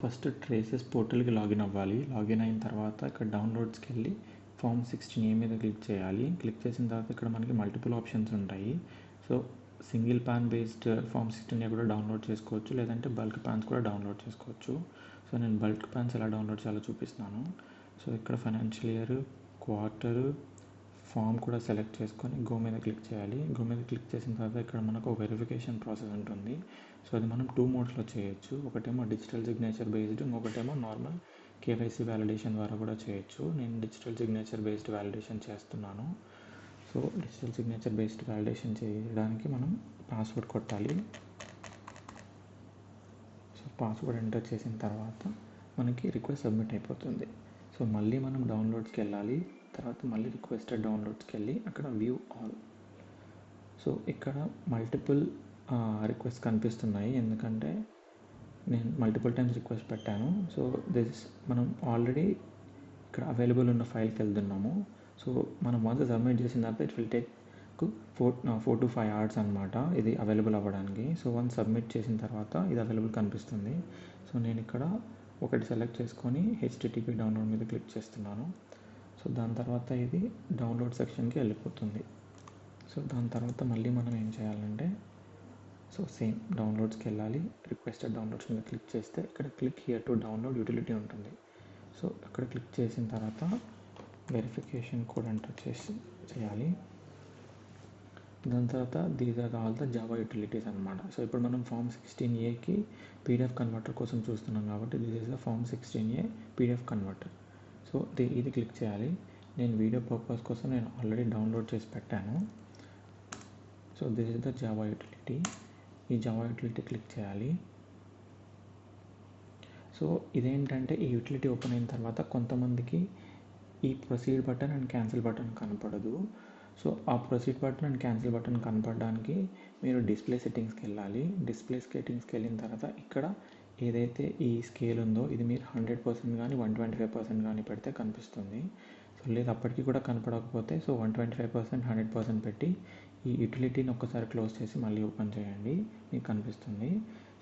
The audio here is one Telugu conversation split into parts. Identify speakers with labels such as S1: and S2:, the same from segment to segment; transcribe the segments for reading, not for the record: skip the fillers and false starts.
S1: ఫస్ట్ ట్రేసెస్ పోర్టల్కి లాగిన్ అవ్వాలి. లాగిన్ అయిన తర్వాత ఇక్కడ డౌన్లోడ్స్కి వెళ్ళి ఫామ్ 16A మీద క్లిక్ చేయాలి. క్లిక్ చేసిన తర్వాత ఇక్కడ మనకి మల్టిపుల్ ఆప్షన్స్ ఉంటాయి. So single PAN based form 16A కూడా డౌన్లోడ్ చేసుకోవచ్చు, లేదంటే బల్క్ పాన్స్ కూడా డౌన్లోడ్ చేసుకోవచ్చు. సో నేను బల్క్ పాన్స్ ఎలా డౌన్లోడ్ చేయాలో చూపిస్తున్నాను. సో ఇక్కడ ఫైనాన్షియల్ ఇయర్, క్వార్టర్, ఫామ్ కూడా సెలెక్ట్ చేసుకొని గో మీద క్లిక్ చేయాలి. గో మీద క్లిక్ చేసిన తర్వాత ఇక్కడ మనకు ఒక వెరిఫికేషన్ ప్రాసెస్ ఉంటుంది. సో అది మనం 2 మోడ్స్లో చేయొచ్చు. ఒకటేమో డిజిటల్ సిగ్నేచర్ బేస్డ్, ఇంకొకటేమో నార్మల్ కేవైసీ వ్యాలిడేషన్ ద్వారా కూడా చేయొచ్చు. నేను డిజిటల్ సిగ్నేచర్ బేస్డ్ వ్యాలిడేషన్ చేస్తున్నాను. So digital signature based validation చేయడానికి మనం పాస్వర్డ్ కొట్టాలి. సో పాస్వర్డ్ ఎంటర్ చేసిన తర్వాత మనకి రిక్వెస్ట్ సబ్మిట్ అయిపోతుంది. సో మళ్ళీ మనం డౌన్లోడ్స్కి వెళ్ళాలి. తర్వాత మళ్ళీ రిక్వెస్టెడ్ డౌన్లోడ్స్కి వెళ్ళి అక్కడ వ్యూ ఆల్. సో ఇక్కడ మల్టిపుల్ రిక్వెస్ట్ కనిపిస్తున్నాయి, ఎందుకంటే నేను మల్టిపుల్ టైమ్స్ రిక్వెస్ట్ పెట్టాను. సో మనం ఆల్రెడీ ఇక్కడ అవైలబుల్ ఉన్న ఫైల్కి వెళ్తున్నాము. సో మనం వన్స్ సబ్మిట్ చేసిన తర్వాత it will take 4 to 5 hours అనమాట ఇది అవైలబుల్ అవ్వడానికి. సో వన్స్ సబ్మిట్ చేసిన తర్వాత ఇది అవైలబుల్ కనిపిస్తుంది. సో నేను ఇక్కడ ఒకటి సెలెక్ట్ చేసుకొని HTTP డౌన్లోడ్ మీద క్లిక్ చేస్తున్నాను. సో దాని తర్వాత ఇది డౌన్లోడ్ సెక్షన్కి వెళ్ళిపోతుంది. సో దాని తర్వాత మళ్ళీ మనం ఏం చేయాలంటే సో సేమ్ డౌన్లోడ్స్కి వెళ్ళాలి. రిక్వెస్టెడ్ డౌన్లోడ్స్ మీద క్లిక్ చేస్తే ఇక్కడ click here to download utility ఉంటుంది. సో అక్కడ క్లిక్ చేసిన తర్వాత వెరిఫికేషన్ కోడ్ ఎంటర్ చేయాలి. దాని తర్వాత these are all the Java utilities అనమాట. సో ఇప్పుడు మనం ఫామ్ 16Aకి PDF కన్వర్టర్ కోసం చూస్తున్నాం కాబట్టి this is the form 16A PDF converter. So ఇది క్లిక్ చేయాలి. నేను వీడియో పర్పస్ కోసం నేను ఆల్రెడీ డౌన్లోడ్ చేసి పెట్టాను. So this is the Java utility. ఈ జావా యూటిలిటీ క్లిక్ చేయాలి. సో ఇదేంటంటే ఈ యూటిలిటీ ఓపెన్ అయిన తర్వాత కొంతమందికి ఈ proceed button and cancel button కనపడదు. సో ఆ proceed button and cancel button కనపడడానికి మీరు డిస్ప్లే సెట్టింగ్స్కి వెళ్ళాలి. డిస్ప్లే సెట్టింగ్స్కి వెళ్ళిన తర్వాత ఇక్కడ ఏదైతే ఈ స్కేల్ ఉందో ఇది మీరు 100% కానీ 125% కానీ పెడితే కనిపిస్తుంది. సో లేదు అప్పటికి కూడా కనపడకపోతే సో 125%, 100% పెట్టి ఈ యూటిలిటీని ఒక్కసారి క్లోజ్ చేసి మళ్ళీ ఓపెన్ చేయండి, మీకు కనిపిస్తుంది.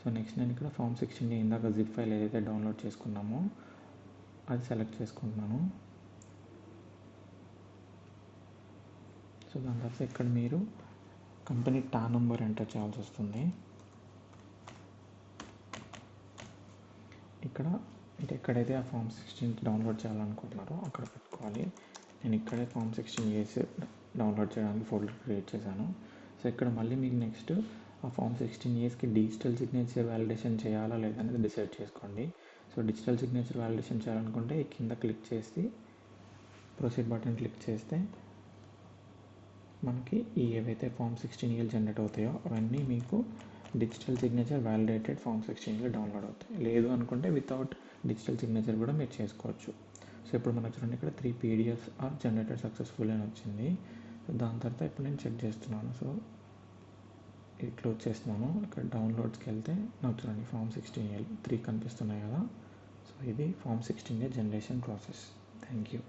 S1: సో నెక్స్ట్ నేను ఇక్కడ ఫామ్ 16A ఇందాక జిప్ ఫైల్ ఏదైతే డౌన్లోడ్ చేసుకున్నామో అది సెలెక్ట్ చేసుకుంటున్నాను. సో దాని తర్వాత ఇక్కడ మీరు కంపెనీ టాన్ నెంబర్ ఎంటర్ చేయాల్సి వస్తుంది. ఇక్కడ అంటే ఎక్కడైతే ఆ ఫామ్ 16 డౌన్లోడ్ చేయాలనుకుంటున్నారో అక్కడ పెట్టుకోవాలి. నేను ఇక్కడే ఫామ్ 16A డౌన్లోడ్ చేయడానికి ఫోల్డర్ క్రియేట్ చేశాను. సో ఇక్కడ మళ్ళీ మీకు నెక్స్ట్ ఆ ఫామ్ 16Aకి డిజిటల్ సిగ్నేచర్ వ్యాలిడేషన్ చేయాలా లేదా అనేది డిసైడ్ చేసుకోండి. సో డిజిటల్ సిగ్నేచర్ వ్యాలిడేషన్ చేయాలనుకుంటే ఈ కింద క్లిక్ చేసి ప్రొసీడ్ బటన్ క్లిక్ చేస్తే మనకి ఏవైతే ఫామ్ 16A జనరేట్ అవుతాయో అవన్నీ మీకు digital signature validated form 16A download అవుతాయి. లేదు అనుకుంటే వితౌట్ డిజిటల్ సిగ్నేచర్ కూడా మీరు చేసుకోవచ్చు. సో ఇప్పుడు మనకు చూడండి ఇక్కడ 3 PDFs ఆర్ జనరేటెడ్ సక్సెస్ఫుల్ అని వచ్చింది. సో దాని తర్వాత ఇప్పుడు నేను చెక్ చేస్తున్నాను. సో ఇది క్లోజ్ చేస్తున్నాను. ఇక్కడ డౌన్లోడ్స్కి వెళ్తే నాకు చూడండి ఫామ్ 16A 3 కనిపిస్తున్నాయి కదా. సో ఇది form 16A generation process. Thank you.